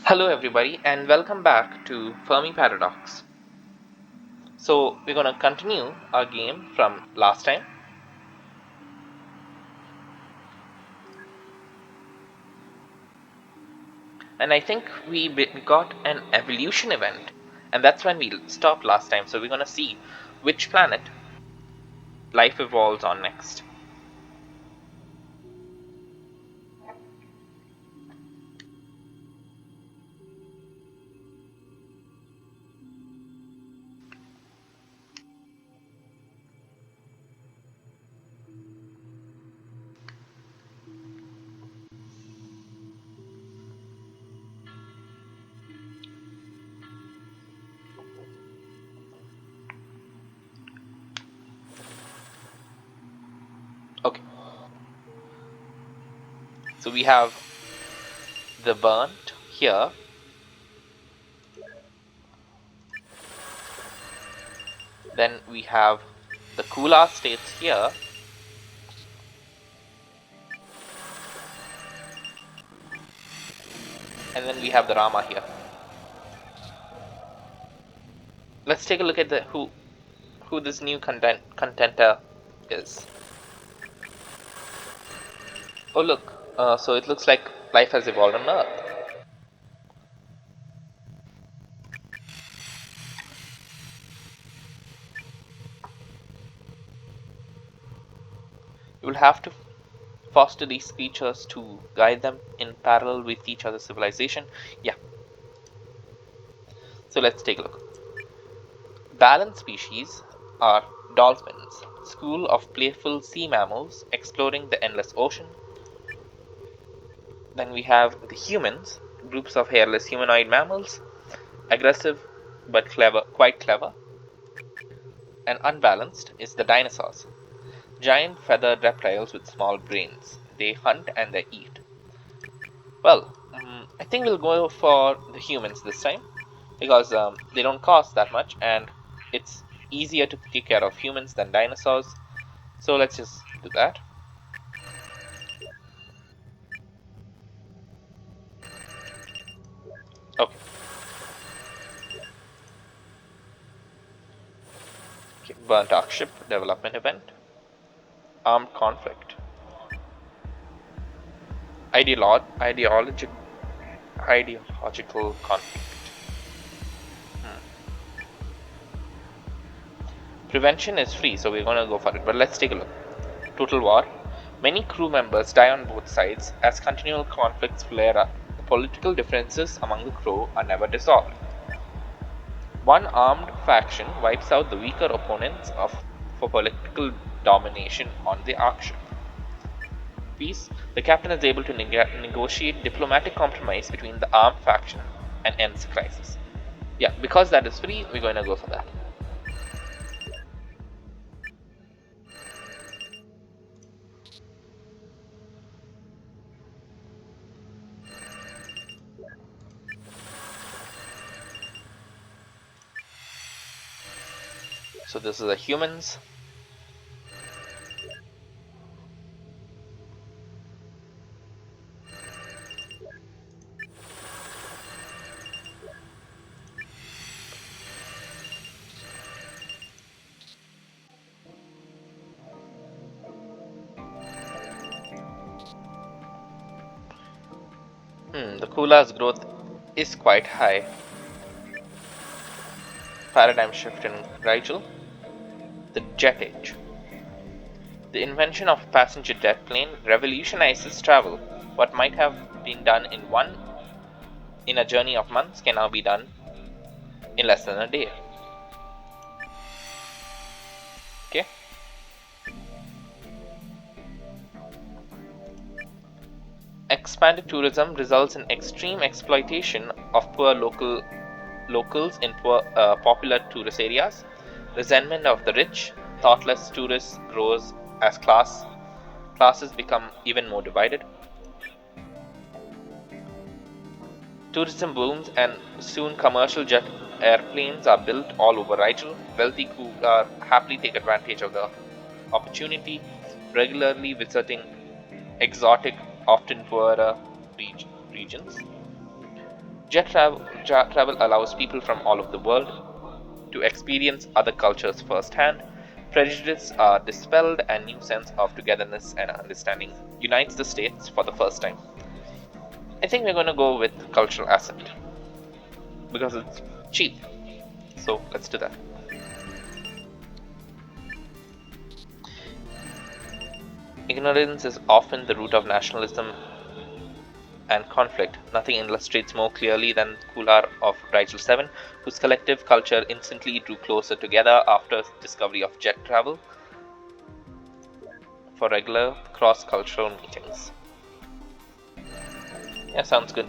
Hello, everybody, and welcome back to Fermi Paradox. So, we're going to continue our game from last time, and I think we got an evolution event, and that's when we stopped last time. So, we're going to see which planet life evolves on next. Okay, so we have the burnt here, then we have the cooler states here, and then we have the Rama here. Let's take a look at the who this new contenter is. Oh look, so it looks like life has evolved on Earth. You will have to foster these creatures to guide them in parallel with each other's civilization. Yeah, so let's take a look. Balanced species are dolphins, school of playful sea mammals exploring the endless ocean. Then we have the humans, groups of hairless humanoid mammals, aggressive but quite clever. And unbalanced is the dinosaurs, giant feathered reptiles with small brains. They hunt and they eat. Well, I think we'll go for the humans this time because they don't cost that much and it's easier to take care of humans than dinosaurs. So let's just do that. Okay. Okay. Burnt arc ship development event. Armed conflict. Ideological conflict. Prevention is free, so we're gonna go for it. But let's take a look. Total war. Many crew members die on both sides as continual conflicts flare up. The political differences among the crew are never dissolved. One armed faction wipes out the weaker opponents for political domination on the arc ship. Peace. The captain is able to negotiate diplomatic compromise between the armed faction and ends the crisis. Yeah, because that is free, we're going to go for that. So this is the humans. The Kula's growth is quite high. Paradigm shift in Rigel. The jet age. The invention of a passenger jet plane revolutionizes travel. What might have been done in a journey of months can now be done in less than a day. Okay. Expanded tourism results in extreme exploitation of poor locals in popular tourist areas. Resentment of the rich, thoughtless tourists grows as classes become even more divided. Tourism booms and soon commercial jet airplanes are built all over Rigel. Wealthy crew happily take advantage of the opportunity, regularly visiting exotic, often poorer regions. Jet travel allows people from all over the world to experience other cultures firsthand. Prejudices are dispelled, and new sense of togetherness and understanding unites the states for the first time. I think we're going to go with cultural asset because it's cheap. So let's do that. Ignorance is often the root of nationalism and conflict. Nothing illustrates more clearly than Kular of Rigel 7, whose collective culture instantly drew closer together after discovery of jet travel for regular cross-cultural meetings. Yeah, sounds good.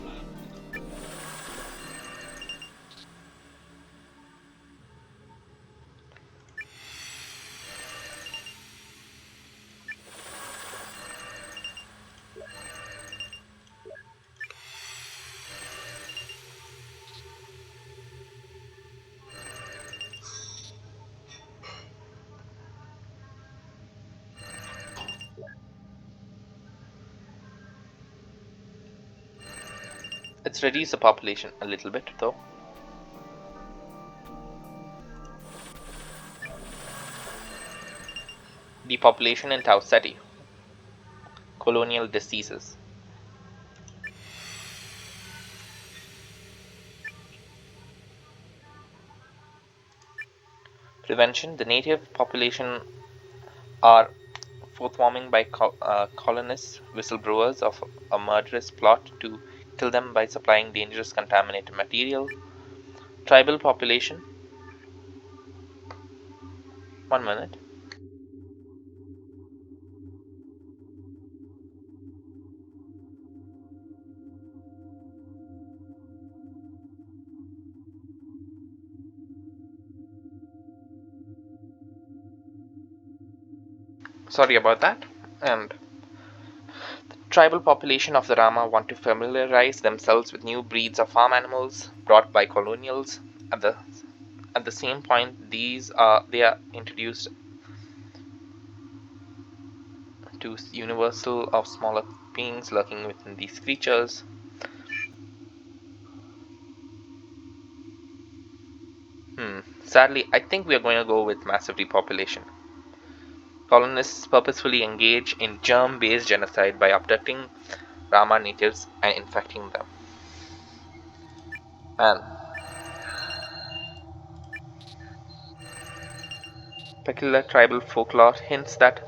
It's reduced the population a little bit, though. Depopulation in Tau Ceti. Colonial diseases. Prevention. The native population are forthwarming by colonists, whistleblowers of a murderous plot to kill them by supplying dangerous contaminated material. Tribal population. 1 minute. Sorry about that. And tribal population of the Rama want to familiarize themselves with new breeds of farm animals brought by colonials. At the at the same point, they are introduced to universal of smaller beings lurking within these creatures. Sadly, I think we are going to go with massive depopulation. Colonists purposefully engage in germ-based genocide by abducting Rama natives and infecting them. And peculiar tribal folklore hints that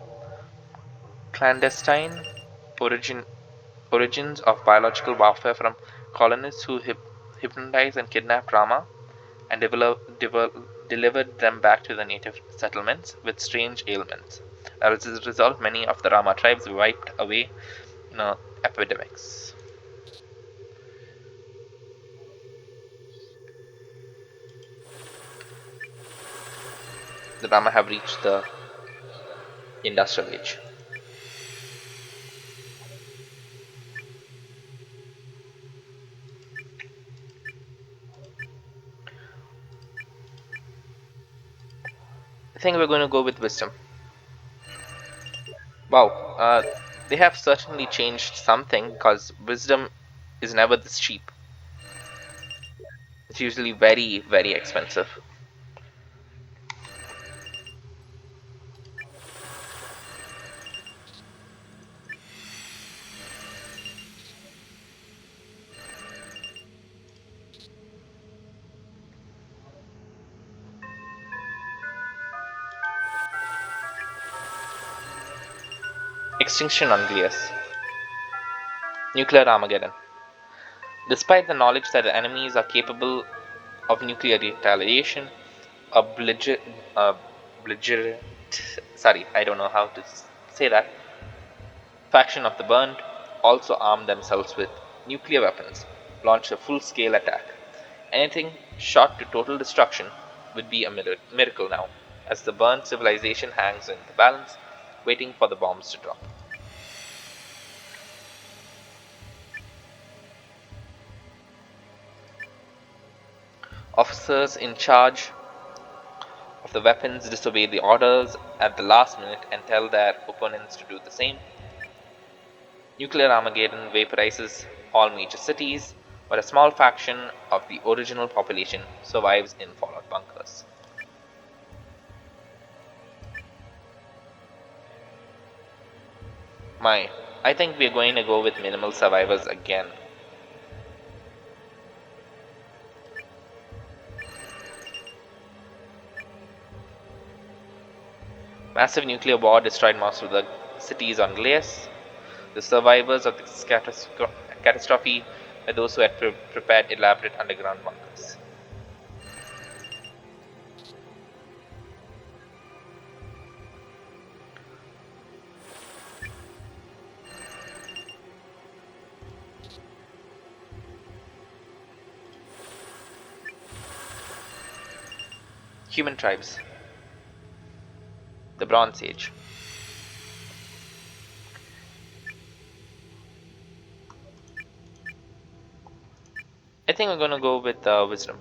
clandestine origin, origins of biological warfare from colonists who hypnotized and kidnapped Rama and delivered them back to the native settlements with strange ailments. As a result, many of the Rama tribes were wiped away in epidemics. The Rama have reached the industrial age. I think we're going to go with wisdom. Wow, they have certainly changed something because wisdom is never this cheap. It's usually very, very expensive. Extinction on Glias. Nuclear Armageddon. Despite the knowledge that the enemies are capable of nuclear retaliation, a belligerent, sorry, I don't know how to say that, faction of the Burned also armed themselves with nuclear weapons, launched a full-scale attack. Anything shot to total destruction would be a miracle now, as the Burned civilization hangs in the balance, waiting for the bombs to drop. Officers in charge of the weapons disobey the orders at the last minute and tell their opponents to do the same. Nuclear Armageddon vaporizes all major cities. but a small fraction of the original population survives in fallout bunkers. My, I think we're going to go with minimal survivors again. Massive nuclear war destroyed most of the cities on glass. The survivors of this catastrophe were those who had prepared elaborate underground bunkers. Human tribes. The Bronze Age. I think we're gonna go with wisdom.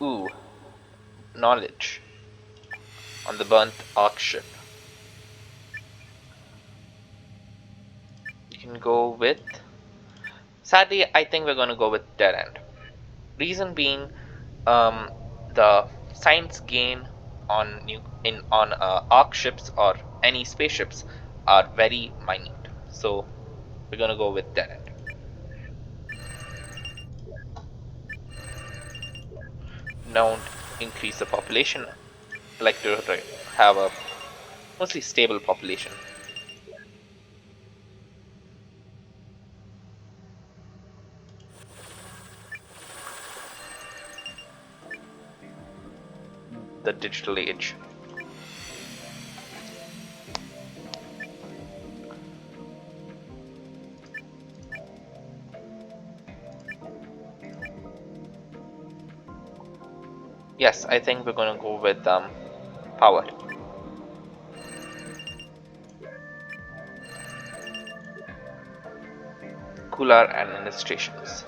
Ooh, knowledge on the burnt arc ship. You can go with. Sadly, I think we're gonna go with dead end. Reason being, um, the science gain on arc ships or any spaceships are very minute. So we're gonna go with dead end. Don't increase the population. I like to have a mostly stable population. The digital age. Yes, I think we're gonna go with power. Cooler administrations.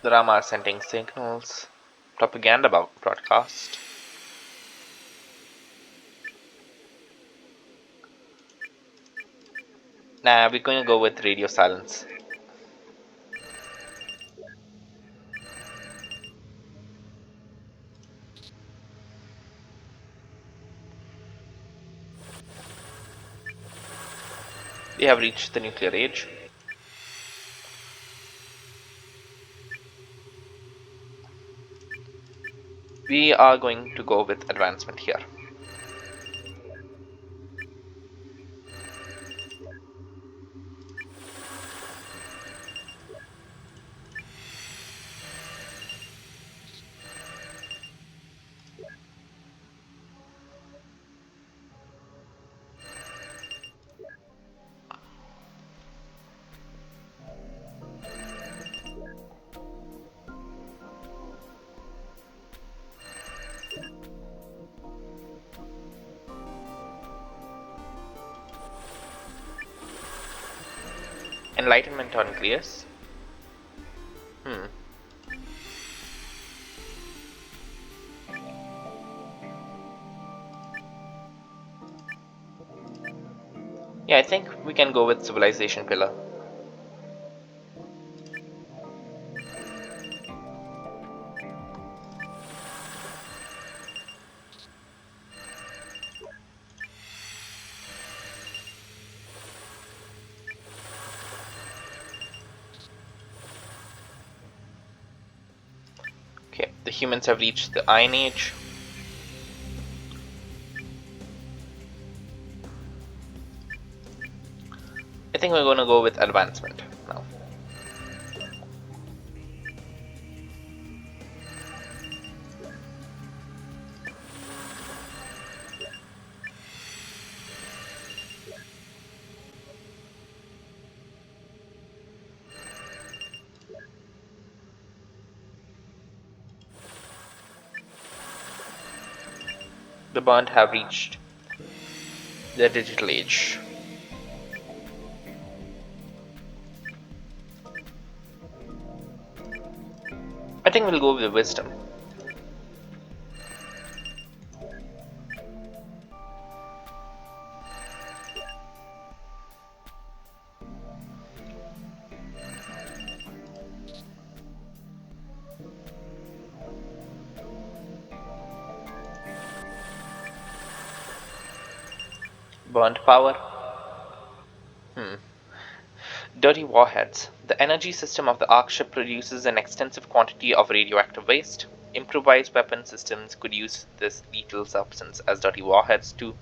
The Rama are sending signals. Propaganda broadcast. Nah, we're going to go with radio silence. We have reached the nuclear age. We are going to go with advancement here. Enlightenment on Glias. Yeah, I think we can go with civilization pillar. humans have reached the Iron Age. I think we're going to go with advancement now. The Bond have reached the digital age. I think we'll go with wisdom. Bond power. Dirty warheads. The energy system of the Ark ship produces an extensive quantity of radioactive waste. Improvised weapon systems could use this lethal substance as dirty warheads too,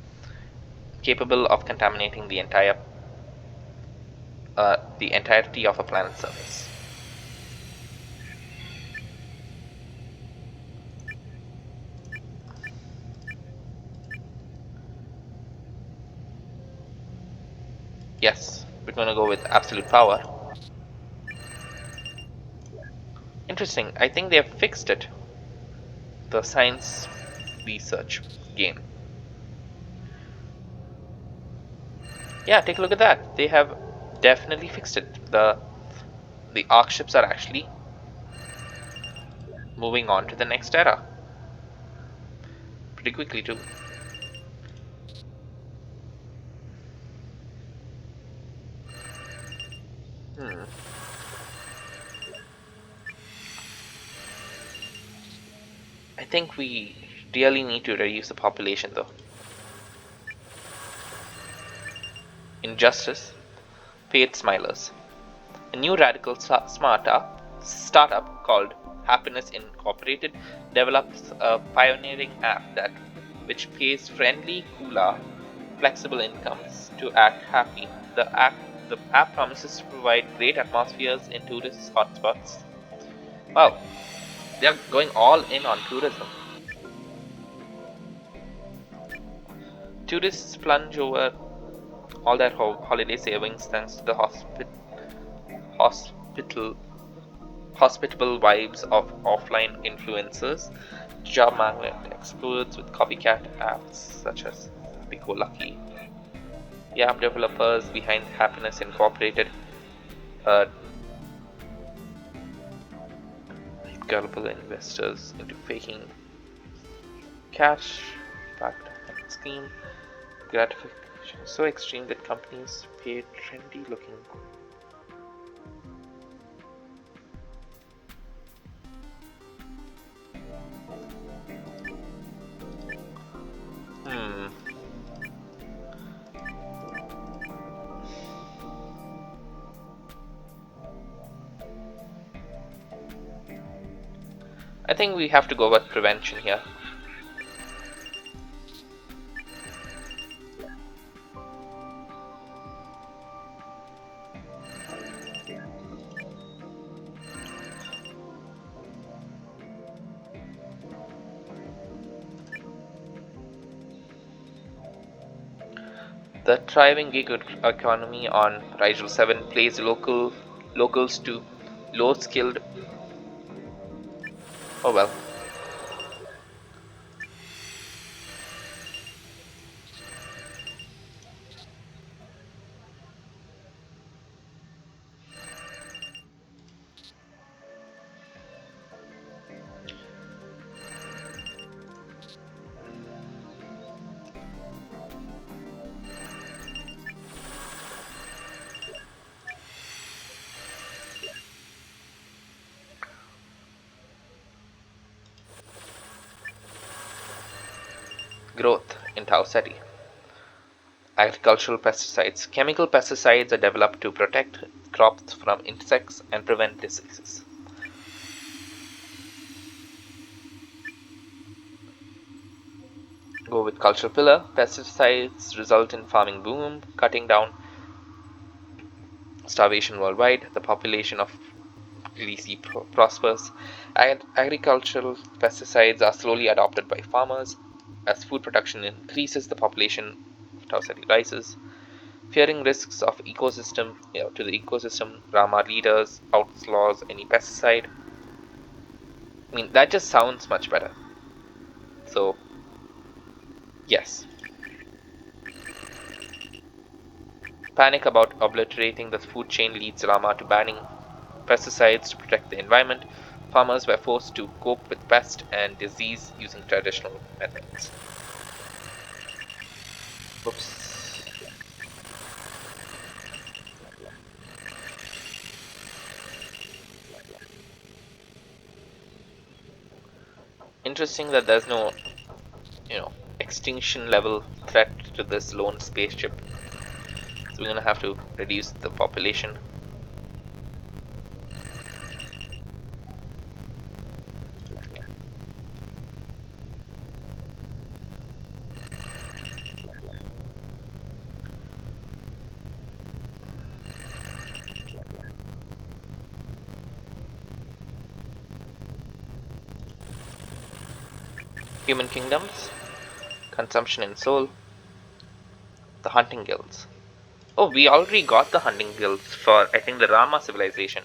capable of contaminating the entirety of a planet's surface. Yes, we're going to go with absolute power. Interesting. I think they have fixed it. The science research game. Yeah, take a look at that. They have definitely fixed it. The Ark ships are actually moving on to the next era. Pretty quickly too. I think we really need to reduce the population though. Injustice, paid smilers. A new radical startup called Happiness Incorporated develops a pioneering app which pays friendly, cooler, flexible incomes to act happy. The app promises to provide great atmospheres in tourist hotspots. Wow, they are going all in on tourism. Tourists plunge over all their holiday savings thanks to the hospitable vibes of offline influencers. Job magnet explodes with copycat apps such as Pico Lucky. The app developers behind Happiness Incorporated gullible investors into faking cash backed scheme gratification so extreme that companies pay trendy looking I think we have to go with prevention here. The thriving gig economy on Rigel 7 plays locals to low-skilled. Oh well. Growth in Tau Ceti. Agricultural pesticides. Chemical pesticides are developed to protect crops from insects and prevent diseases. Go with cultural pillar. Pesticides result in farming boom, cutting down starvation worldwide. The population of Greece prospers. Agricultural pesticides are slowly adopted by farmers. As food production increases, the population of Tau Ceti rises. Fearing risks of ecosystem to the ecosystem, Rama leaders outlaws any pesticide. I mean, that just sounds much better. So, yes. Panic about obliterating the food chain leads Rama to banning pesticides to protect the environment. Farmers were forced to cope with pest and disease using traditional methods. Oops. Interesting that there's no, extinction level threat to this lone spaceship. So we're gonna have to reduce the population. Human kingdoms, consumption and soul, the hunting guilds. Oh, we already got the hunting guilds for, I think, the Rama civilization.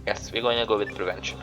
Yes, we're going to go with prevention.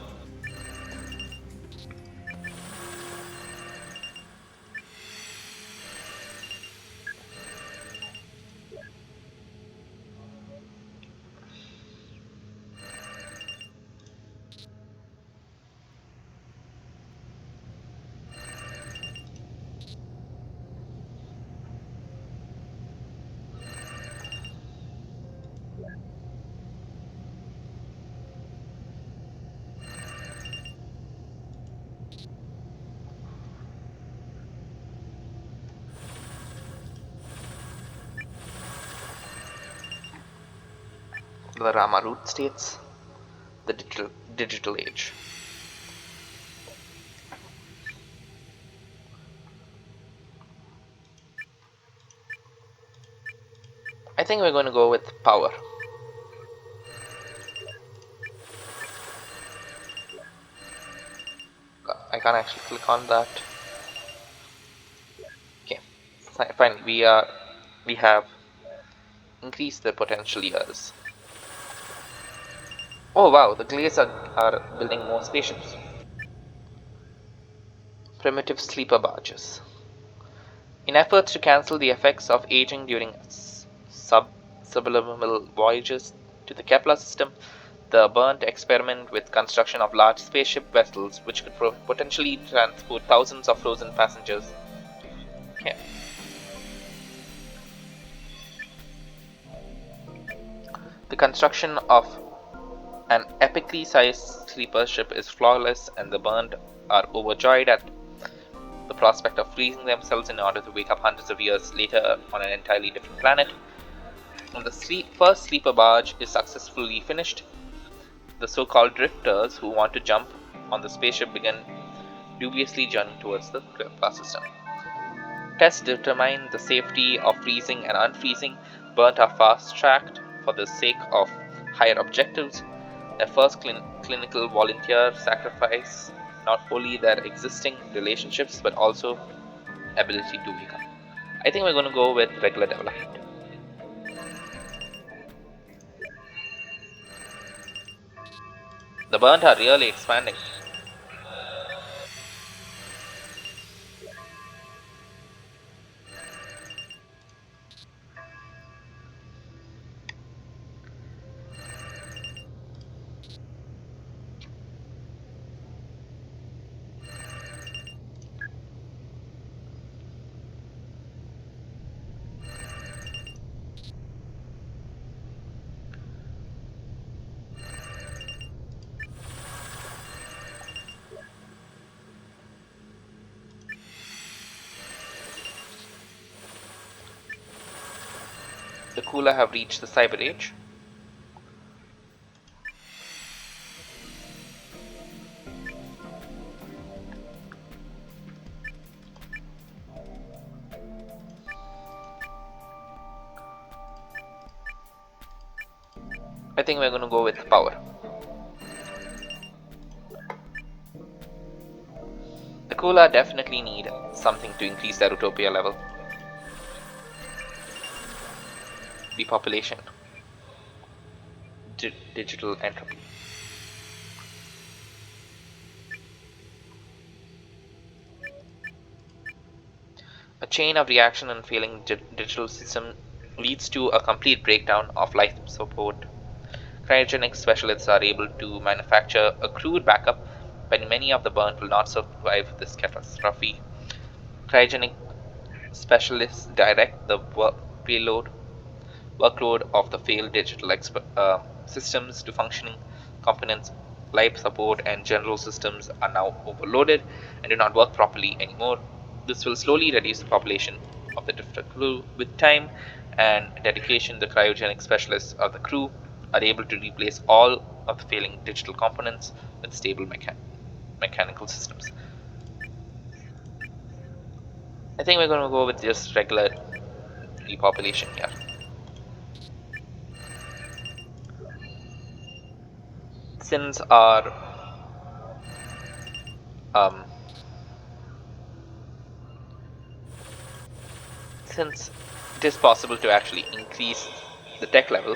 The Rama root states, the digital age. I think we're going to go with power. I can't actually click on that. Okay, fine. We have increased the potential years. Oh wow, the Glaze are building more spaceships. Primitive sleeper barges. In efforts to cancel the effects of aging during subliminal voyages to the Kepler system, the Burnt experiment with construction of large spaceship vessels which could potentially transport thousands of frozen passengers. Okay. The construction of an epically sized sleeper ship is flawless, and the Burnt are overjoyed at the prospect of freezing themselves in order to wake up hundreds of years later on an entirely different planet. When the first sleeper barge is successfully finished, the so-called drifters who want to jump on the spaceship begin dubiously journeying towards the Kepler system. Tests determine the safety of freezing and unfreezing. Burnt are fast-tracked for the sake of higher objectives. Their first clinical volunteer sacrifice not only their existing relationships but also ability to wake up. I think we're going to go with regular development. The Burnt are really expanding. The Kula have reached the cyber age. I think we're going to go with power. The Kula definitely need something to increase their utopia level. Depopulation. Digital entropy. A chain of reaction and failing digital system leads to a complete breakdown of life support. Cryogenic specialists are able to manufacture a crude backup, but many of the burnt will not survive this catastrophe. Cryogenic specialists direct the payload workload of the failed digital systems to functioning components. Life support and general systems are now overloaded and do not work properly anymore. This will slowly reduce the population of the drifter crew. With time and dedication, the cryogenic specialists of the crew are able to replace all of the failing digital components with stable mechanical systems. I think we're going to go with just regular repopulation here. Since our um, since it is possible to actually increase the tech level,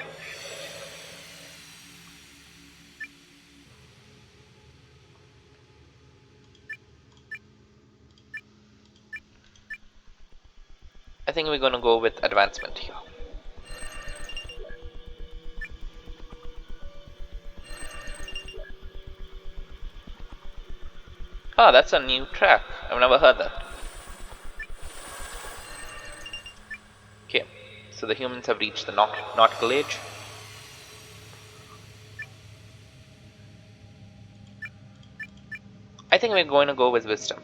I think we're going to go with advancement here. Ah, that's a new track. I've never heard that. Okay, so the humans have reached the nautical age. I think we're going to go with wisdom.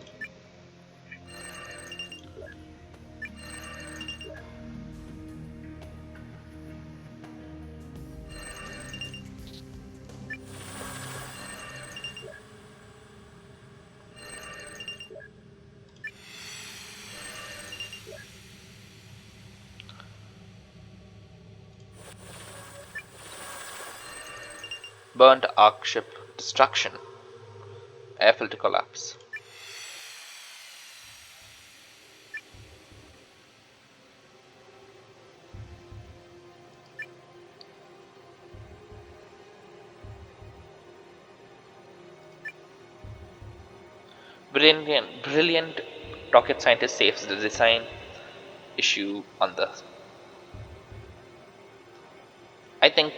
Burnt arc ship destruction. Air filter collapse. Brilliant rocket scientist saves the design issue on the. I think.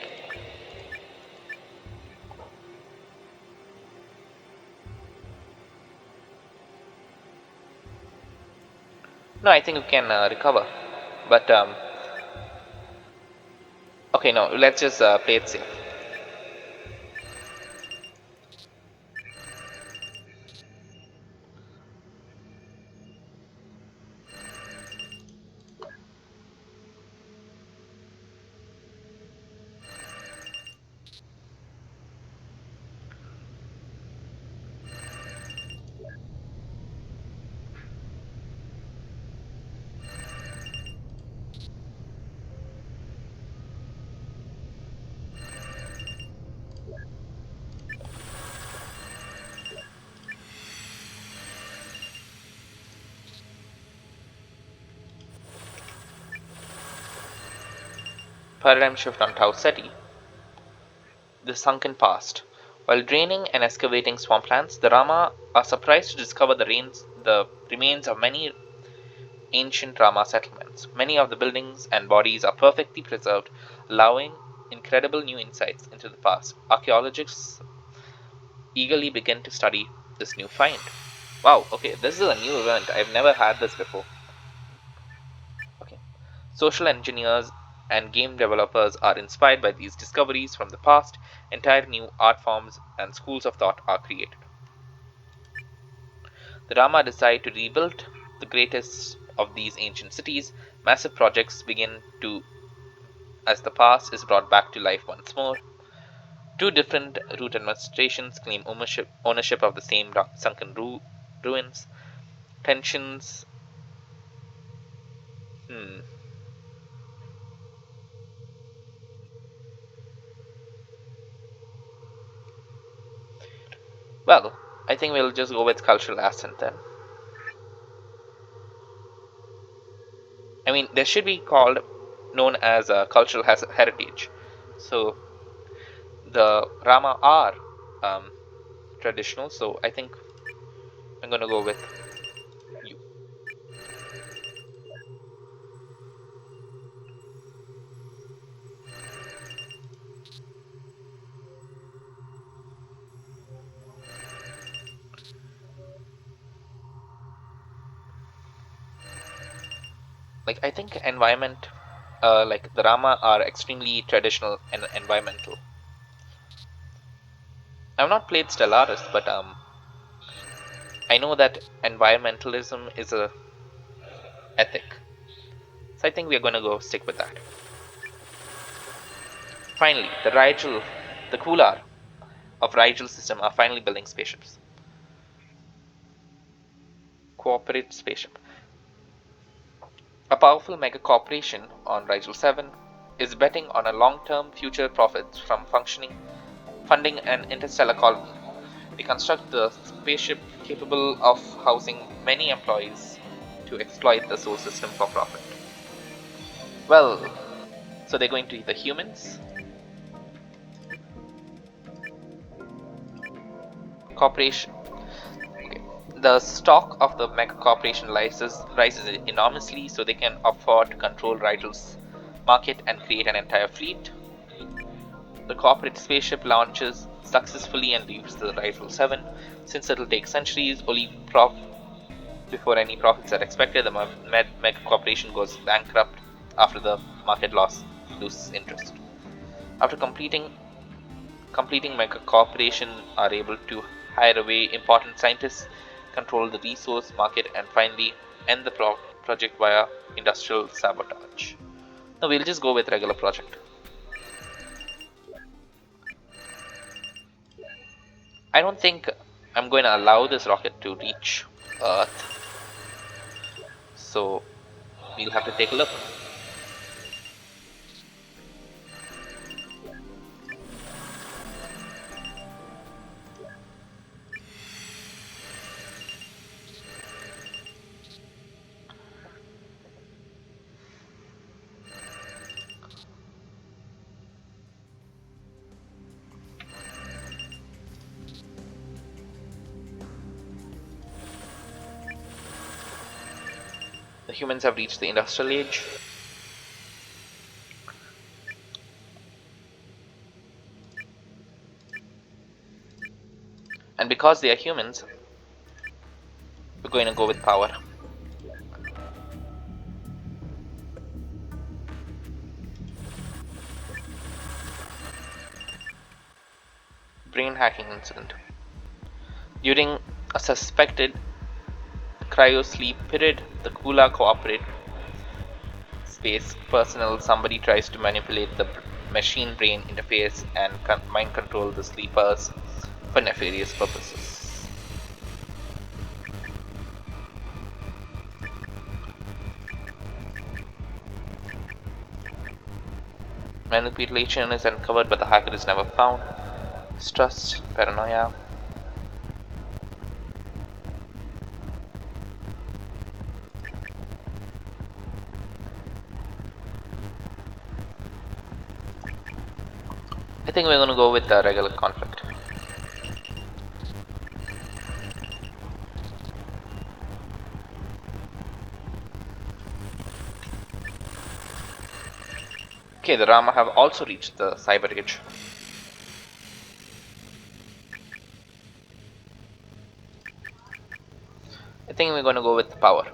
No, I think we can recover. But okay, no, let's just play it safe. Paradigm shift on Tau Ceti. The sunken past. While draining and excavating swamplands, the Rama are surprised to discover the remains of many ancient Rama settlements. Many of the buildings and bodies are perfectly preserved, allowing incredible new insights into the past. Archaeologists eagerly begin to study this new find. Wow, okay, this is a new event. I've never had this before. Okay. Social engineers and game developers are inspired by these discoveries from the past. Entire new art forms and schools of thought are created. The Rama decide to rebuild the greatest of these ancient cities. Massive projects begin to as the past is brought back to life once more. Two different root administrations claim ownership of the same sunken ruins. Tensions. Hmm. Well, I think we'll just go with cultural ascent then. I mean, they should be called known as cultural heritage. So the Rama are um, traditional. So I think I'm gonna go with you. Like I think environment, like the Rama are extremely traditional and environmental. I've not played Stellaris, but I know that environmentalism is a ethic. So I think we're gonna go stick with that. Finally, the Kular of Rigel system are finally building spaceships. Cooperate spaceship. A powerful mega corporation on Rigel 7 is betting on a long-term future profits from funding an interstellar colony. They construct the spaceship capable of housing many employees to exploit the solar system for profit. Well, so they're going to the humans, corporation. Okay. The stock of the mega corporation rises enormously, so they can afford to control Rigel's market and create an entire fleet. The corporate spaceship launches successfully and leaves the Rigel 7. Since it'll take centuries, before any profits are expected, the mega corporation goes bankrupt after the market loses interest. After completing mega corporation are able to hire away important scientists, control the resource market, and finally end the project via industrial sabotage. Now we'll just go with regular project. I don't think I'm going to allow this rocket to reach Earth, so we'll have to take a look. The humans have reached the industrial age. And because they are humans, we're going to go with power. Brain hacking incident. During a suspected cryosleep period, the Kula cooperate space personnel, somebody tries to manipulate the machine brain interface and mind control the sleepers for nefarious purposes. Manipulation is uncovered, but the hacker is never found. Distrust, paranoia. I think we're going to go with the regular conflict. Okay, the Rama have also reached the cyber age. I think we're going to go with power.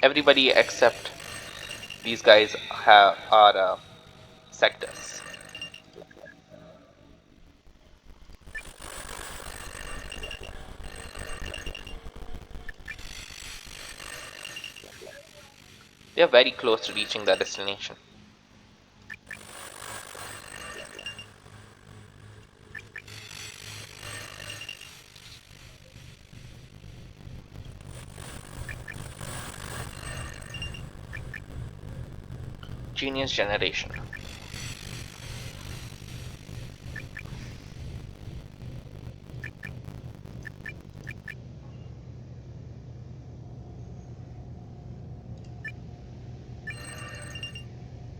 Everybody except these guys are sectors. They are very close to reaching their destination. Genius generation.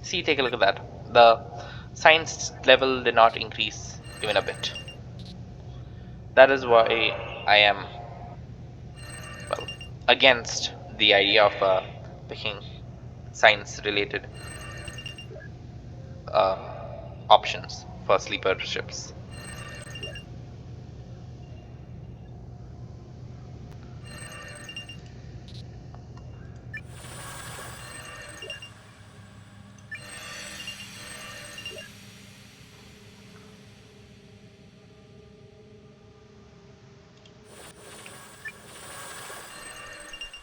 See, take a look at that. The science level did not increase even a bit. That is why I am, well, against the idea of picking science related uh, options for sleeper ships.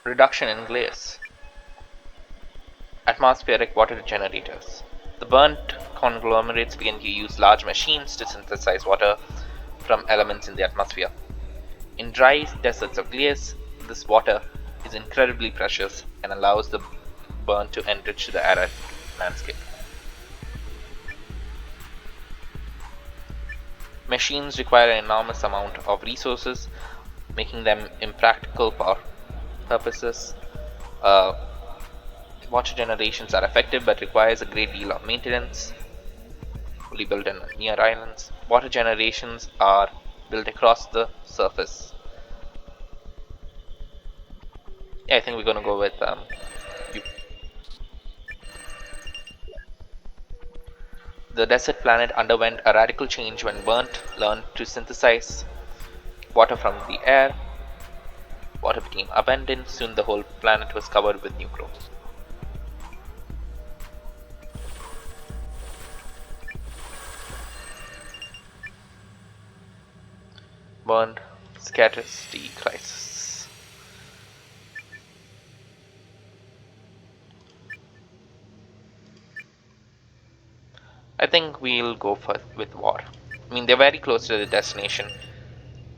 Reduction in glass. Atmospheric water generators. The burnt conglomerates began to use large machines to synthesize water from elements in the atmosphere. In dry deserts of glace, this water is incredibly precious and allows the burn to enrich the arid landscape. Machines require an enormous amount of resources, making them impractical for purposes. Uh, Water generations are effective but requires a great deal of maintenance, fully built in near islands. Water generations are built across the surface. Yeah, I think we're gonna go with you. The desert planet underwent a radical change when Burnt learned to synthesize water from the air. Water became abundant. Soon the whole planet was covered with new growth. Burnt scarcity crisis. I think we'll go for with war. I mean, they're very close to the destination.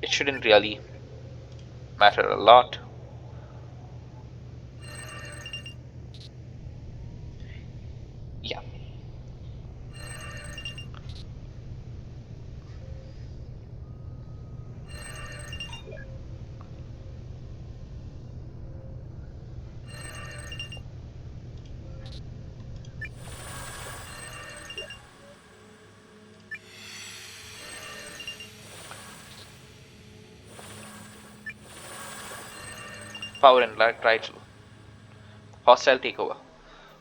It shouldn't really matter a lot. Yeah. Power and Rigel. Hostile takeover.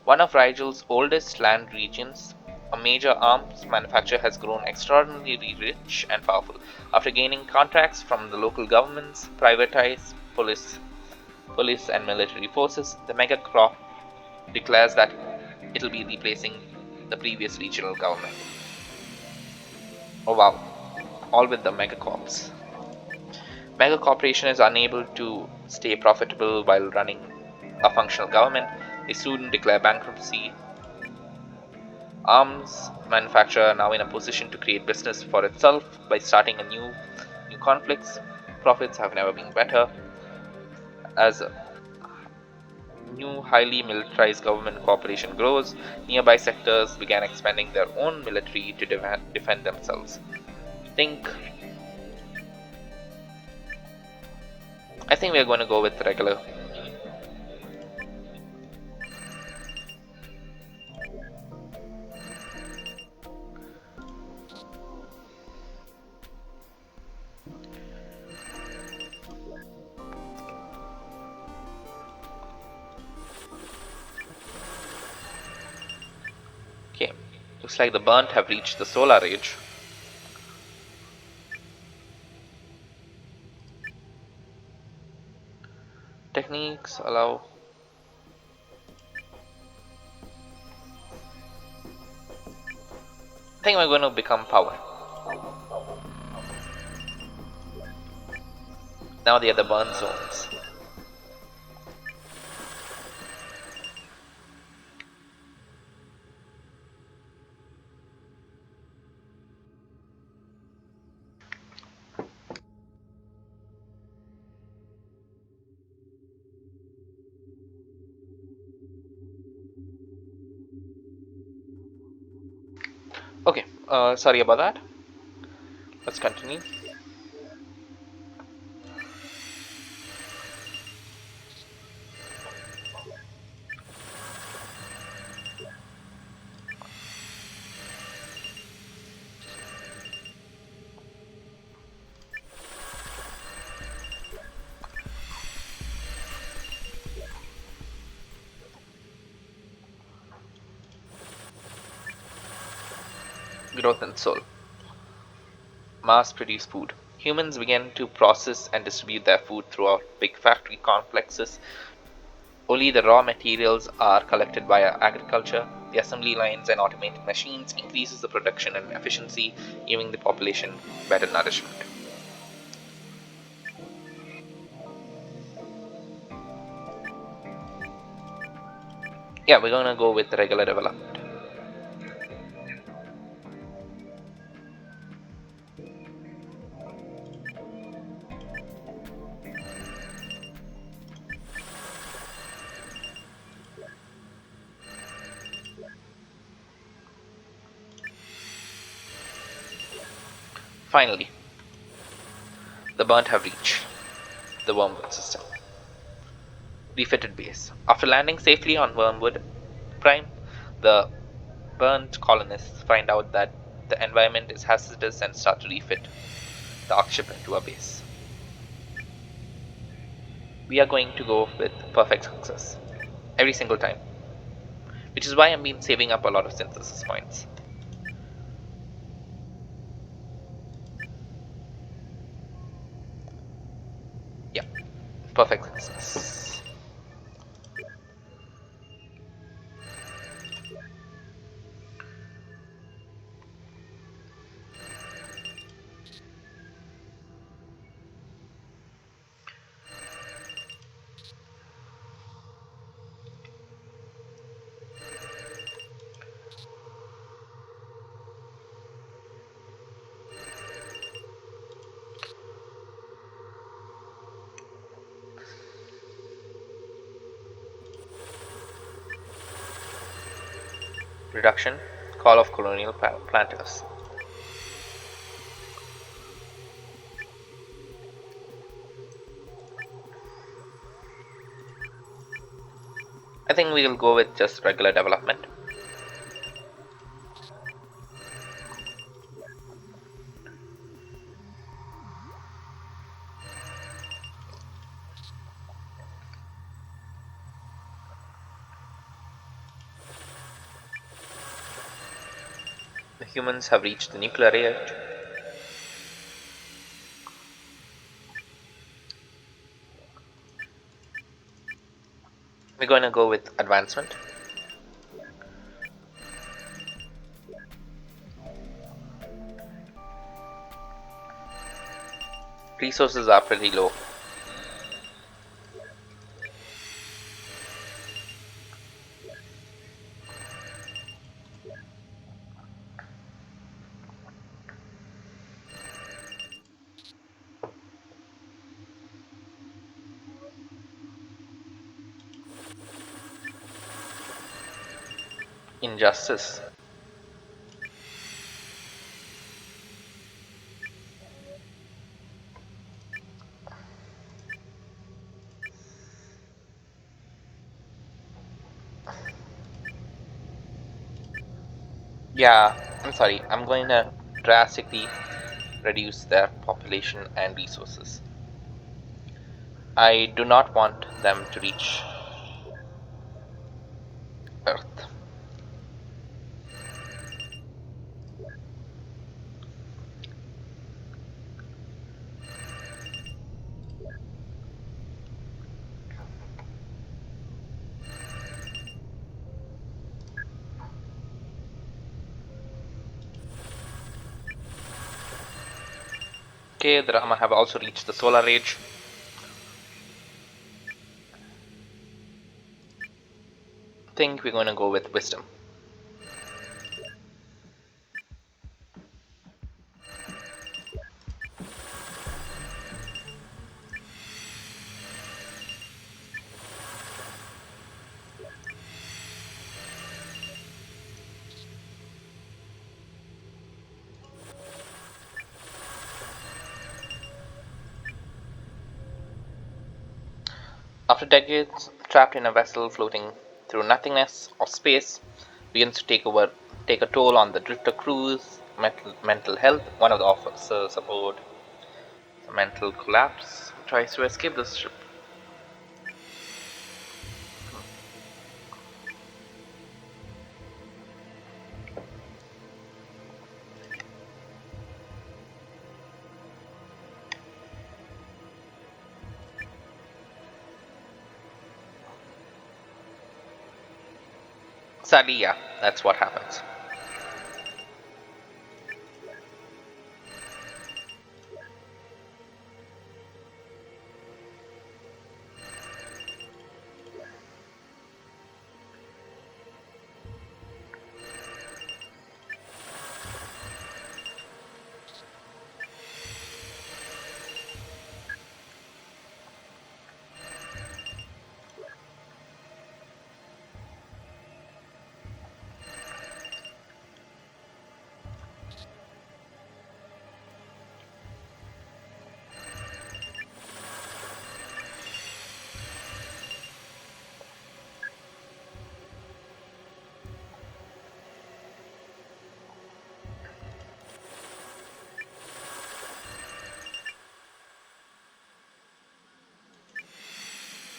One of Rigel's oldest land regions, a major arms manufacturer, has grown extraordinarily rich and powerful. After gaining contracts from the local governments, privatized police and military forces, the mega crop declares that it'll be replacing the previous regional government. Oh wow, all with the mega corps. Mega corporation is unable to stay profitable while running a functional government. They soon declare bankruptcy. Arms manufacturer now in a position to create business for itself by starting a new conflicts. Profits have never been better. As a new highly militarized government corporation grows, nearby sectors began expanding their own military to defend themselves. Think I think we are going to go with regular. Okay, looks like the burnt have reached the solar age. Techniques allow. I think we're going to become power. Now they are the burn zones. Sorry about that. Let's continue. Growth and soul. Mass produced food. Humans began to process and distribute their food throughout big factory complexes. Only the raw materials are collected via agriculture. The assembly lines and automated machines increases the production and efficiency, giving the population better nourishment. Yeah, we're gonna go with regular development. Finally, the burnt have reached the wormwood system. Refitted base. After landing safely on Wormwood Prime, the burnt colonists find out that the environment is hazardous and start to refit the Ark ship into a base. We are going to go with perfect success every single time, which is why I've been saving up a lot of synthesis points. Yeah, perfect success. Reduction, call of colonial planters. I think we will go with just regular development. The humans have reached the nuclear age. We're going to go with advancement. Resources are pretty low. Injustice. Yeah, I'm sorry. I'm going to drastically reduce their population and resources. I do not want them to reach Earth. Okay, the Rama have also reached the solar age. I think we're going to go with wisdom. After decades trapped in a vessel floating through nothingness of space, begins to take a toll on the drifter crew's mental health. One of the officers aboard the mental collapse tries to escape the ship. Sadly, yeah, that's what happens.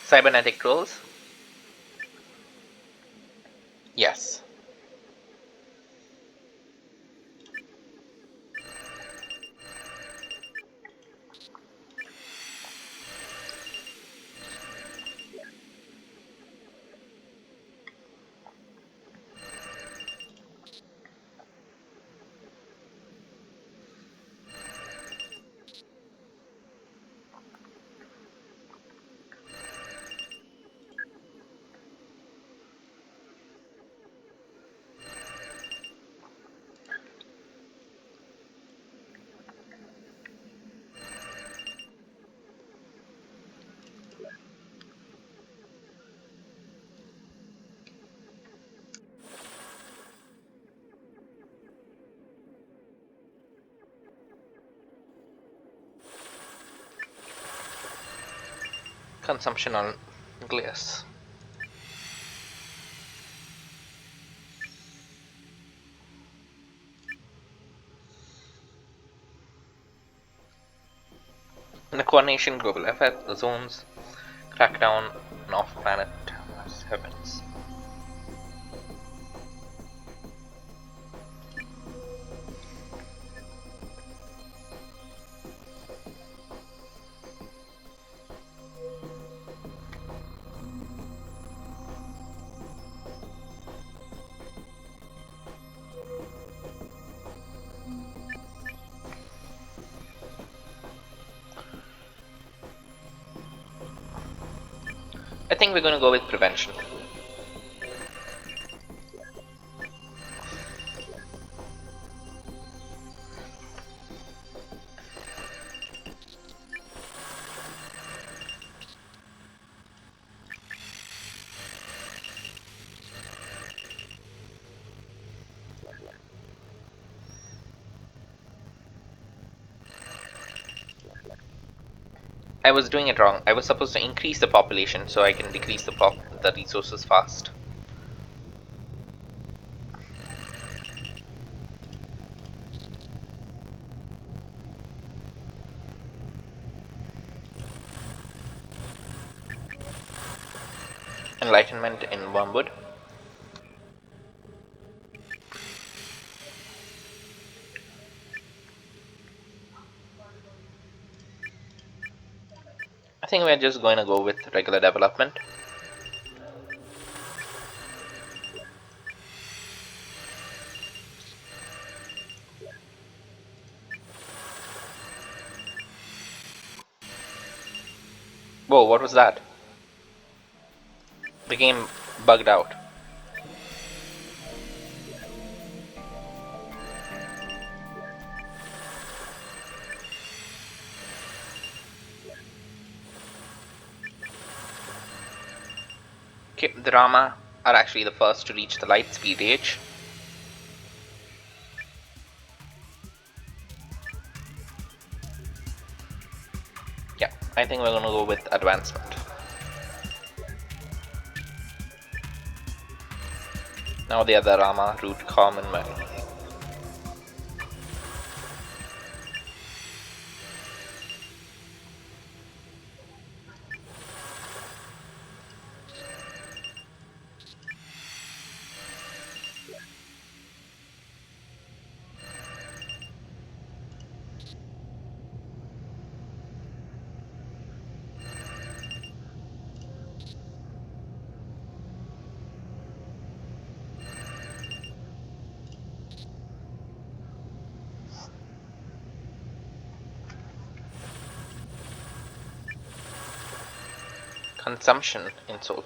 Cybernetic trolls? Yes. Consumption on glass. In a coordination global effort, the zones crackdown on off-planet heavens. I think we're going to go with prevention. I was doing it wrong. I was supposed to increase the population so I can decrease the resources fast. Enlightenment in Wormwood. I think we're just going to go with regular development. Whoa, what was that? The game bugged out. Okay, the Rama are actually the first to reach the light speed age. Yeah, I think we're gonna go with advancement. Now the other Rama, Root, Calm, and Mary. Consumption in Soul.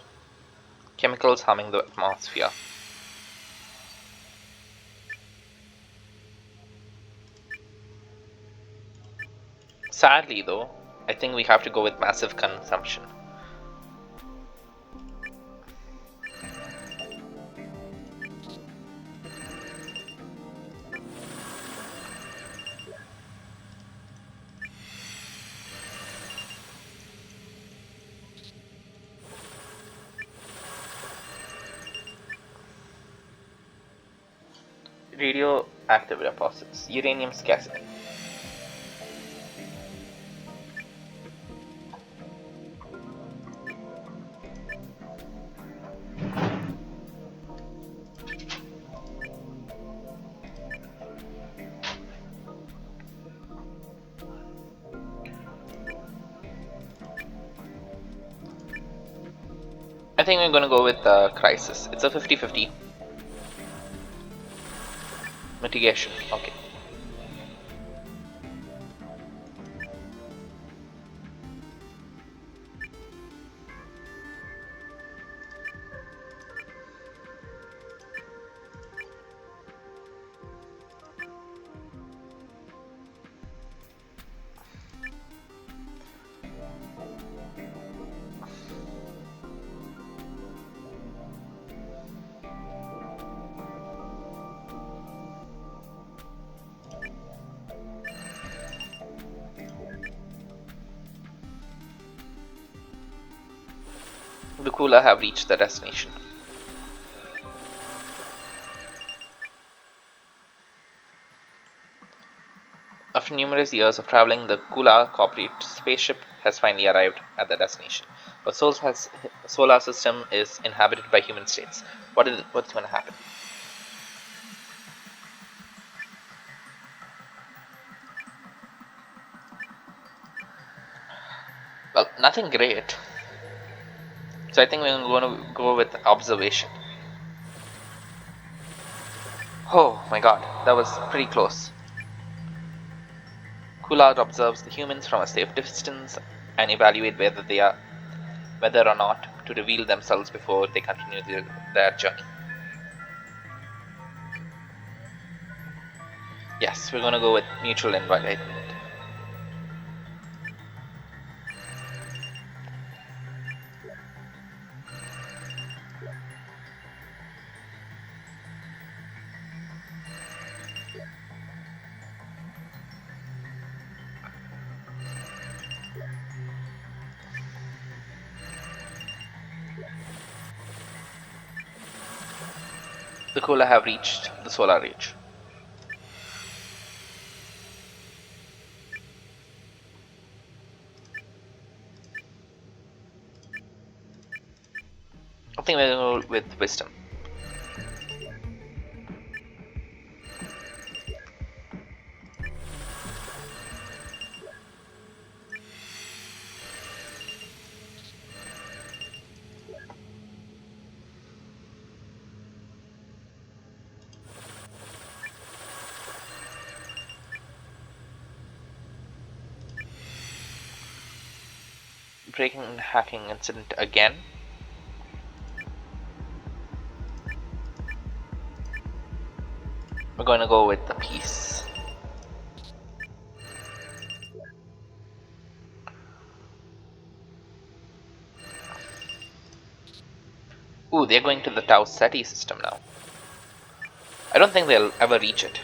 Chemicals harming the atmosphere. Sadly, though, I think we have to go with massive consumption. Radioactive deposits. Uranium scarcity. I think we're going to go with Crisis. It's a 50-50. Mitigation. Okay. The Kula have reached their destination. After numerous years of traveling, the Kula corporate spaceship has finally arrived at the destination. But solar system is inhabited by human states. What's going to happen? Well, nothing great. So I think we're going to go with observation. Oh my god, that was pretty close. Coulard observes the humans from a safe distance and evaluate whether or not to reveal themselves before they continue their journey. Yes, we're going to go with mutual enlightenment. The Kula have reached the solar age. I think we're going to go with wisdom. Breaking and hacking incident again. We're going to go with the peace. Ooh, they're going to the Tau Ceti system now. I don't think they'll ever reach it.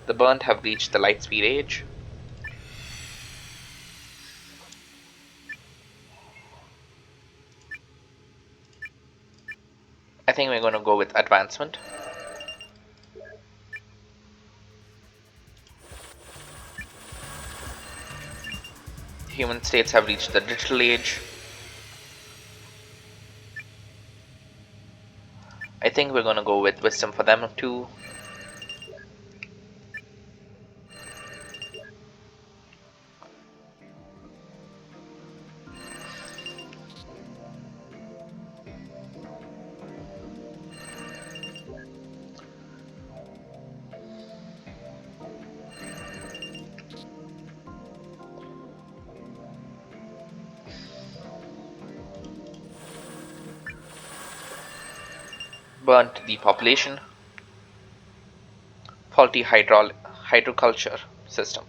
The burnt have reached the light speed age. I think we're going to go with advancement. Human states have reached the digital age. I think we're going to go with wisdom for them too. Burnt depopulation. Faulty hydroculture system.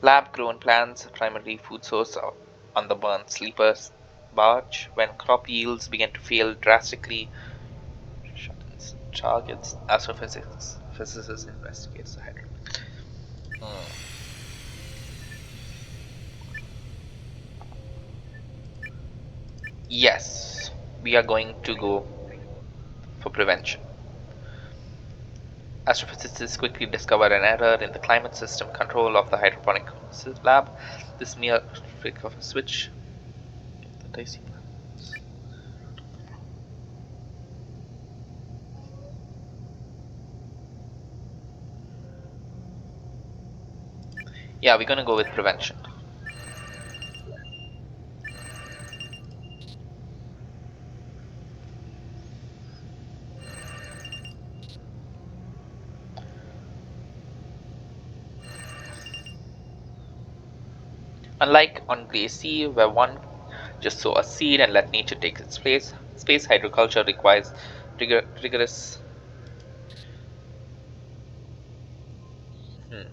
Lab grown plants, primary food source on the burnt sleepers barge. When crop yields began to fail drastically, targets astrophysics physicists investigates the hydro. Yes, we are going to go for prevention. Astrophysicists quickly discover an error in the climate system control of the hydroponic lab. This mere flick of a switch. The dicey planets. Yeah, we're gonna go with prevention. Unlike on Gracie, where one just sow a seed and let nature take its place, space hydroculture requires rigorous hmm,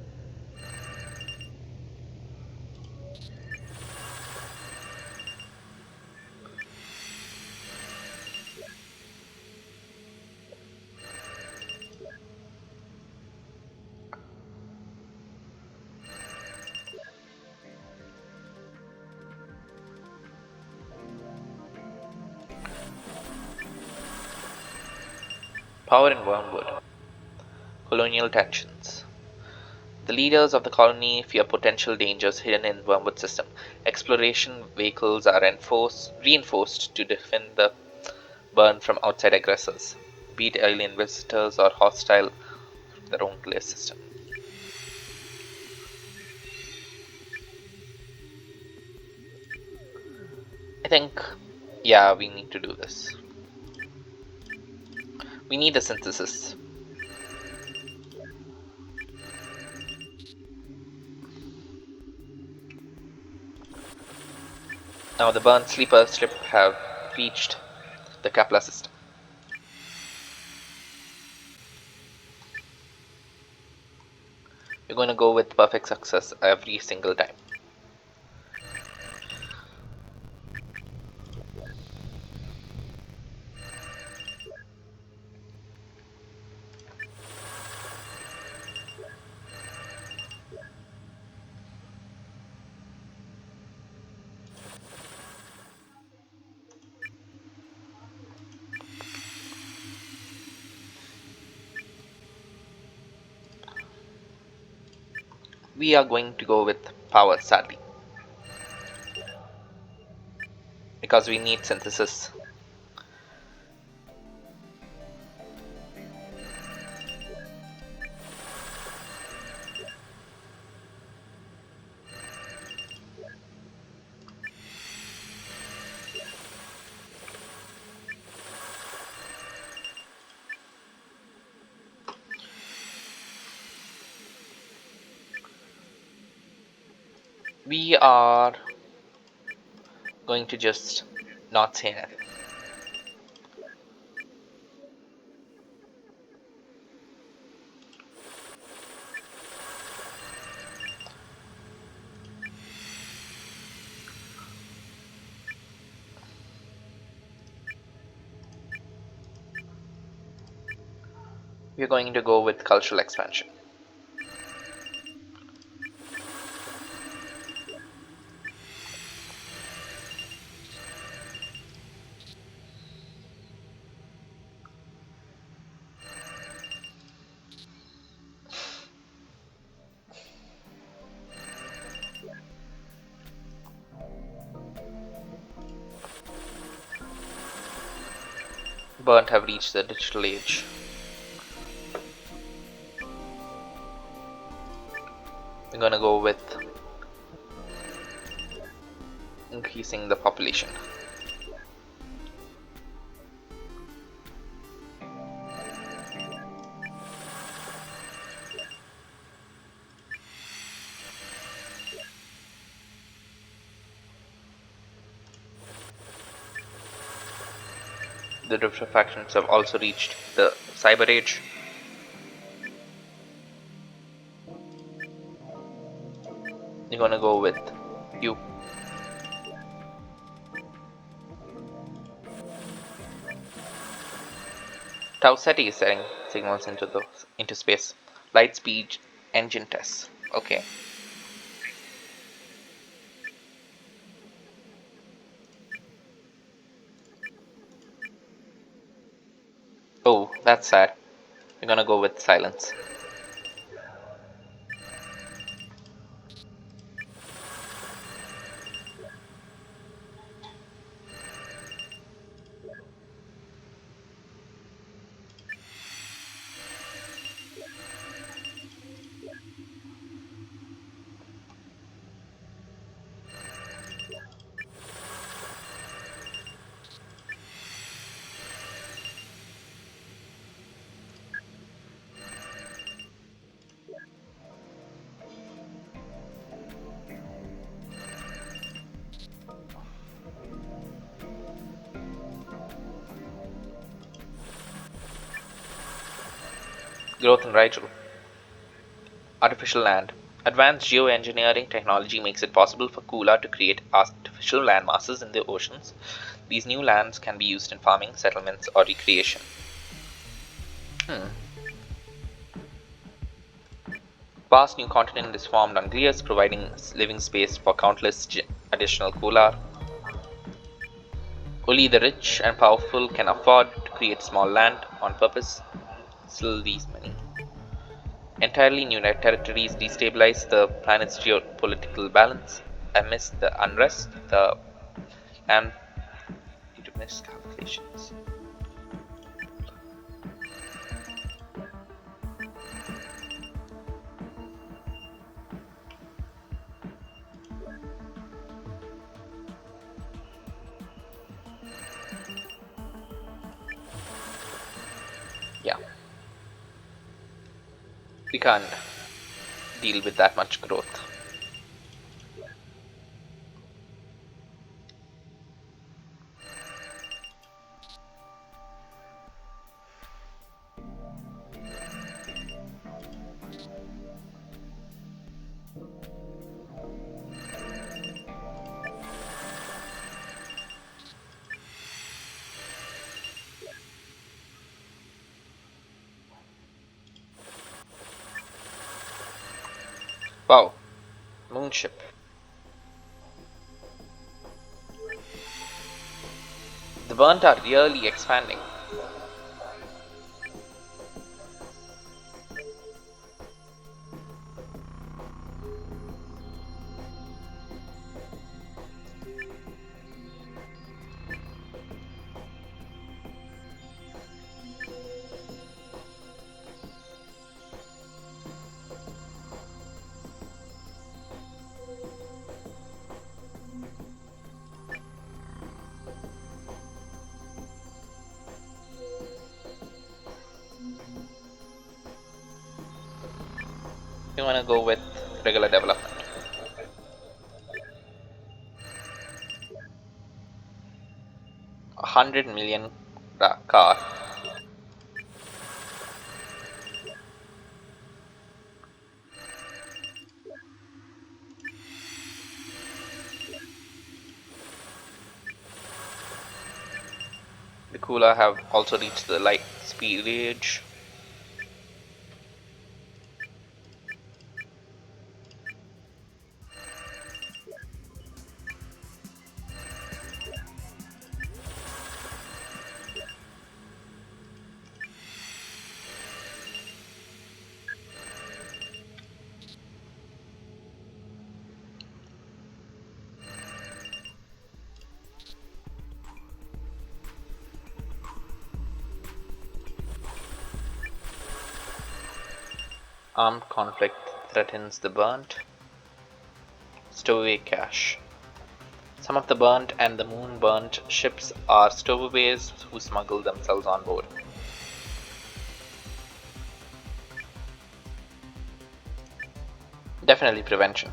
power in Wormwood. Colonial tensions. The leaders of the colony fear potential dangers hidden in Wormwood system. Exploration vehicles are reinforced to defend the burn from outside aggressors, be it alien visitors or hostile from their own clear system. I think, yeah, we need to do this. We need a synthesis. Now the burn sleeper strip have reached the Kepler system. We're going to go with perfect success every single time. We are going to go with power, sadly, because we need synthesis. We are going to just not say anything. We're going to go with cultural expansion. burnt have reached the digital age. We're gonna go with increasing the population. The different factions have also reached the cyber age. You're gonna go with you. Tau Ceti is sending signals into space. Light speed engine tests. Okay. Oh, that's sad. We're gonna go with silence. Growth in Rigel. Artificial land. Advanced geoengineering technology makes it possible for Kula to create artificial land masses in the oceans. These new lands can be used in farming, settlements, or recreation. Vast new continent is formed on Glias, providing living space for countless additional Kula. Only the rich and powerful can afford to create small land on purpose. Still, these many. Entirely new territories destabilize the planet's geopolitical balance. Amidst the unrest, the land due to miscalculations. Yeah, we can't deal with that much growth. Wow, moonship. The burnt are really expanding. We want to go with regular development. 100 million car. The Kula have also reached the light speed age. Armed conflict threatens the burnt. Stowaway cache. Some of the burnt and the moon burnt ships are stowaways who smuggle themselves on board. Definitely prevention.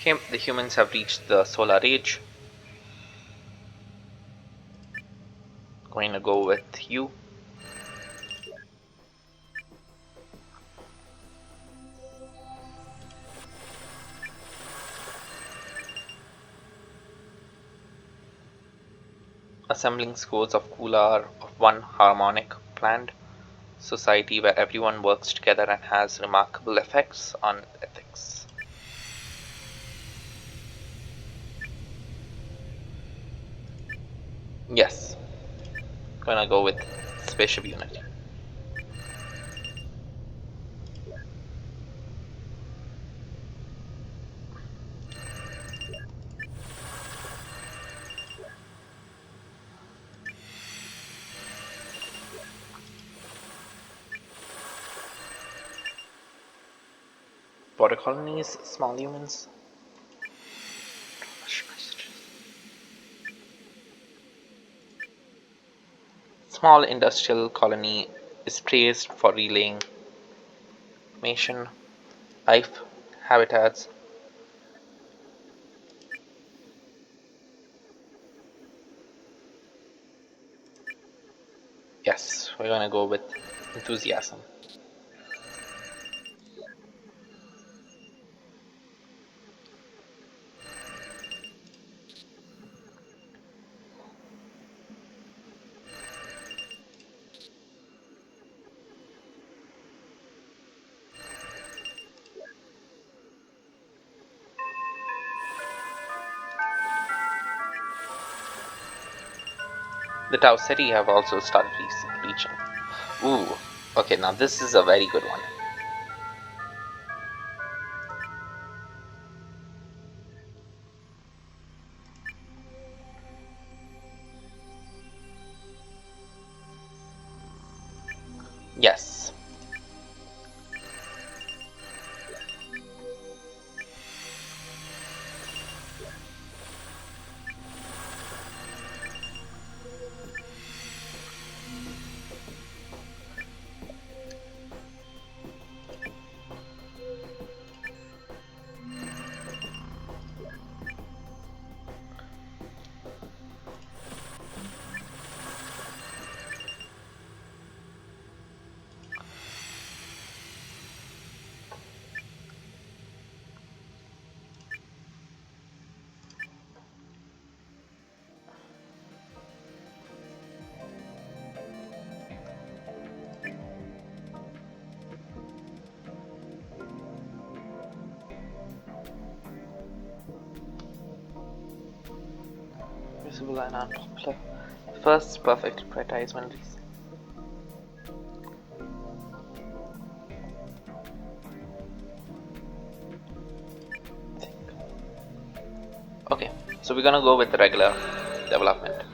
Okay, the humans have reached the solar age. Going to go with you. Assembling scores of Kular of one harmonic planned society where everyone works together and has remarkable effects on ethics. Yes, gonna go with spaceship unity. Border colonies, small humans. Small industrial colony is praised for relaying information, life, habitats. Yes, we're gonna go with enthusiasm. The Tau Ceti have also started reaching. Ooh, okay, now this is a very good one. Yes. Visible and unpopular. First, perfect prioritization. Okay, so we're gonna go with the regular development.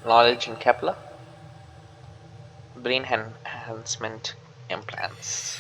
Knowledge in Kepler. Brain enhancement implants.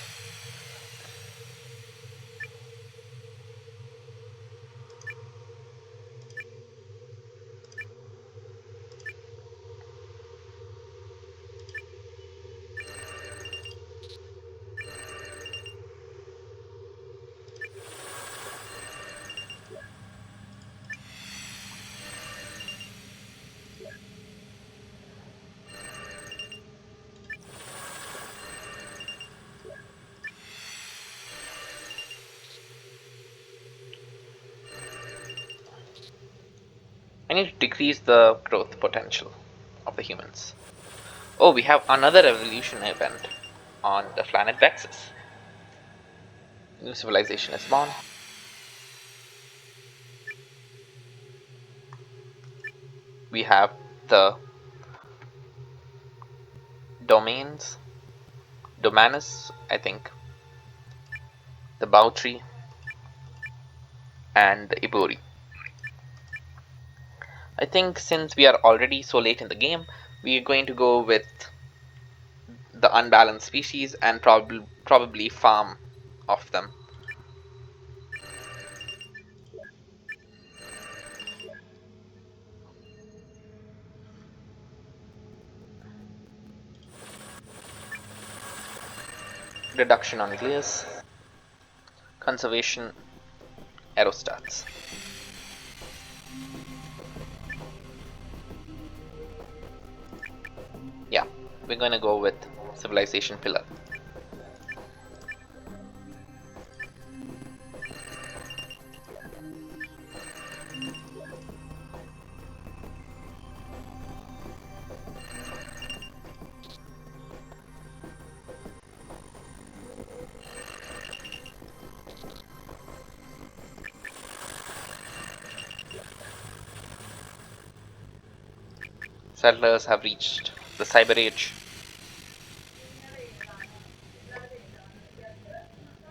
I need to decrease the growth potential of the humans. Oh, we have another evolution event on the planet Vexus. New civilization is born. We have the domains, domanus, I think, the Bautri, and the Ibori. I think since we are already so late in the game, we are going to go with the unbalanced species and probably farm of them. Reduction on glias, conservation aerostats. Yeah, we're going to go with civilization pillar. Settlers have reached the cyber age.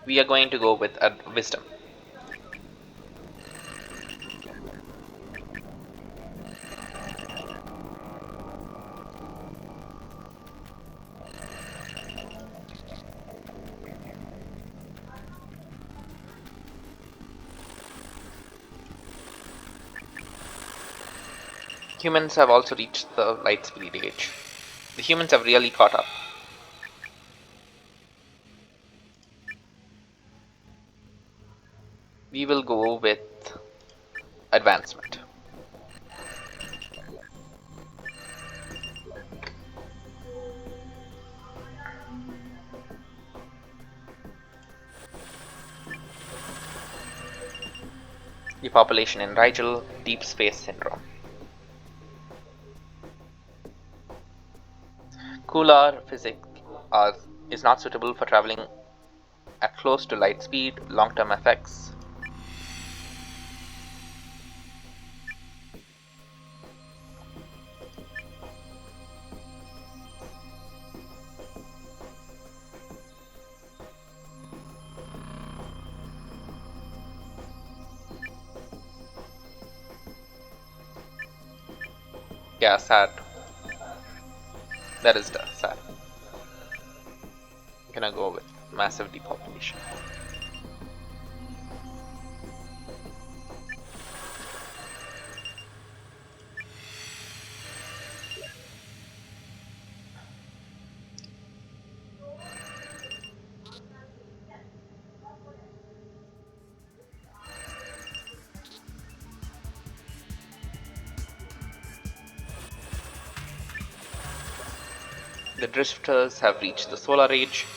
We are going to go with wisdom. Humans have also reached the light speed age. The humans have really caught up. We will go with advancement. Depopulation in Rigel, deep space syndrome. Cooler physics is not suitable for traveling at close to light speed, long term effects. Yeah, sad. That is sad. I'm gonna go with massive depopulation. The drifters have reached the solar age.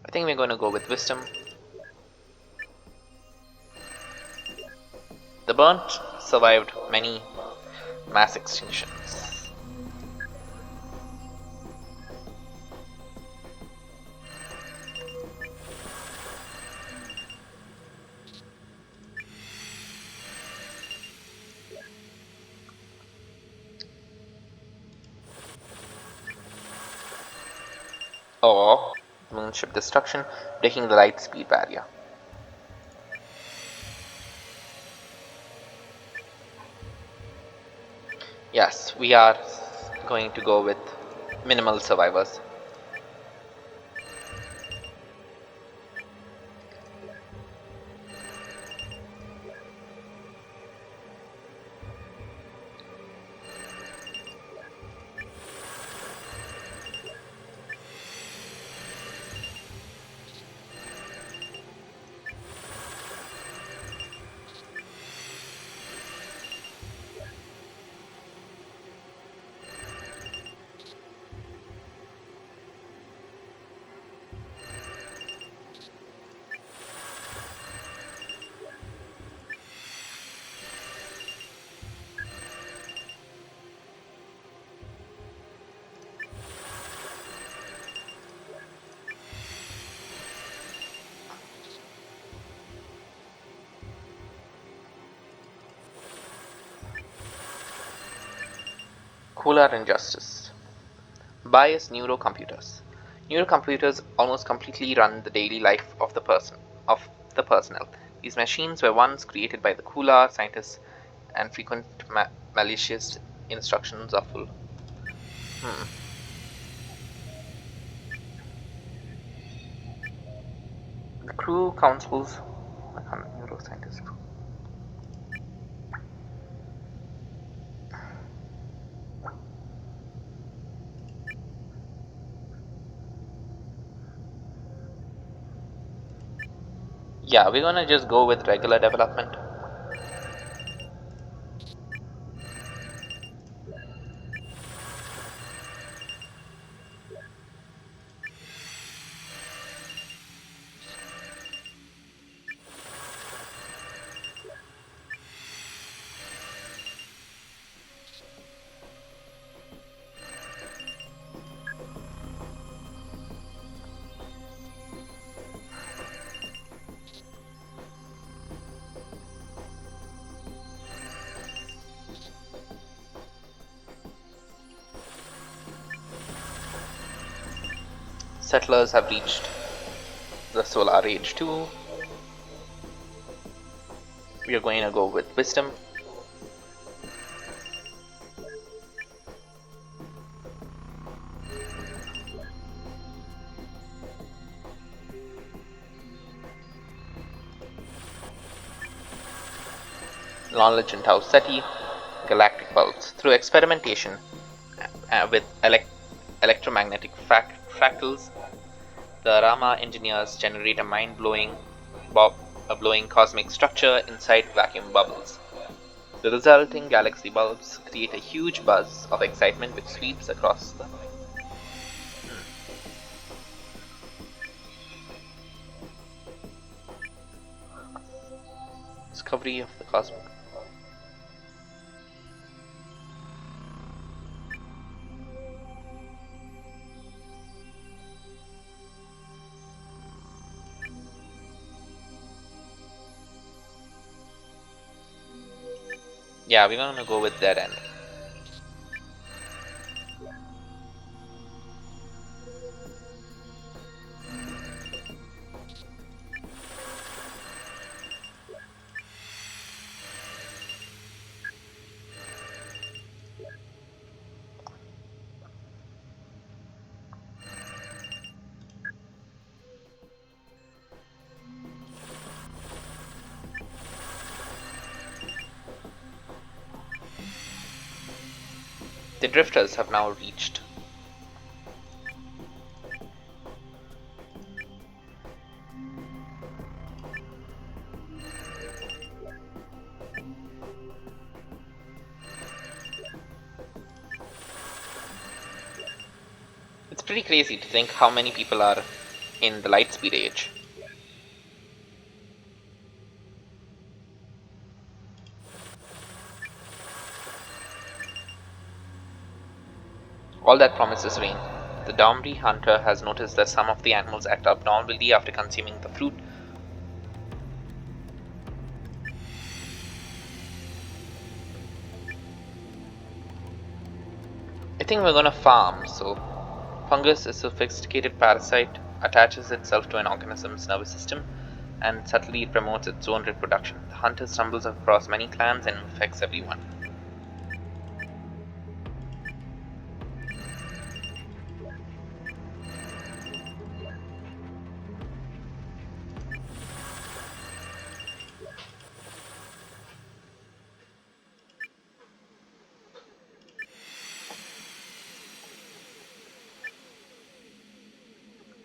I think we're going to go with wisdom. The burnt survived many mass extinctions. Or moonship destruction, breaking the light speed barrier. Yes, we are going to go with minimal survivors. Cooler injustice. Bias neurocomputers. Neurocomputers almost completely run the daily life of the personnel. These machines were once created by the Kula scientists, and frequent malicious instructions are full. Hmm. The crew councils. I can't neuroscientist. Yeah, we're gonna just go with regular development. Settlers have reached the solar age too. We are going to go with wisdom. Knowledge and Tau Ceti, galactic pulse. Through experimentation with electromagnetic fractals, the Rama engineers generate a mind-blowing a blowing cosmic structure inside vacuum bubbles. The resulting galaxy bulbs create a huge buzz of excitement which sweeps across the discovery of the cosmos. Yeah, we're gonna go with dead end. The drifters have now reached. It's pretty crazy to think how many people are in the lightspeed age. All that promises rain. The Domri hunter has noticed that some of the animals act abnormally after consuming the fruit. I think we're gonna farm, so fungus is a sophisticated parasite, attaches itself to an organism's nervous system, and subtly promotes its own reproduction. The hunter stumbles across many clans and infects everyone.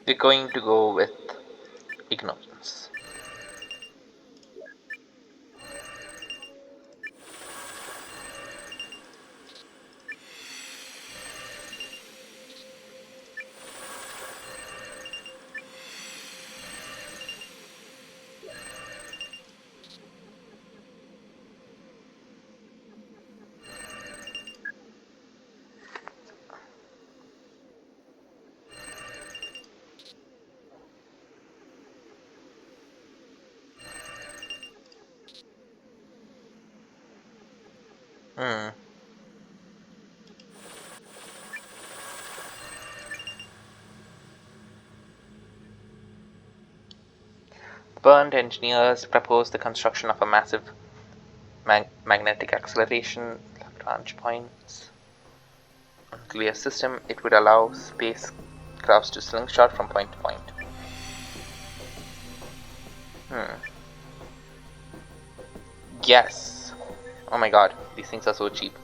We're going to go with ignorance. Hmm. Burned engineers proposed the construction of a massive magnetic acceleration Lagrange points nuclear system. It would allow spacecrafts to slingshot from point to point. Yes. Oh my god, these things are so cheap.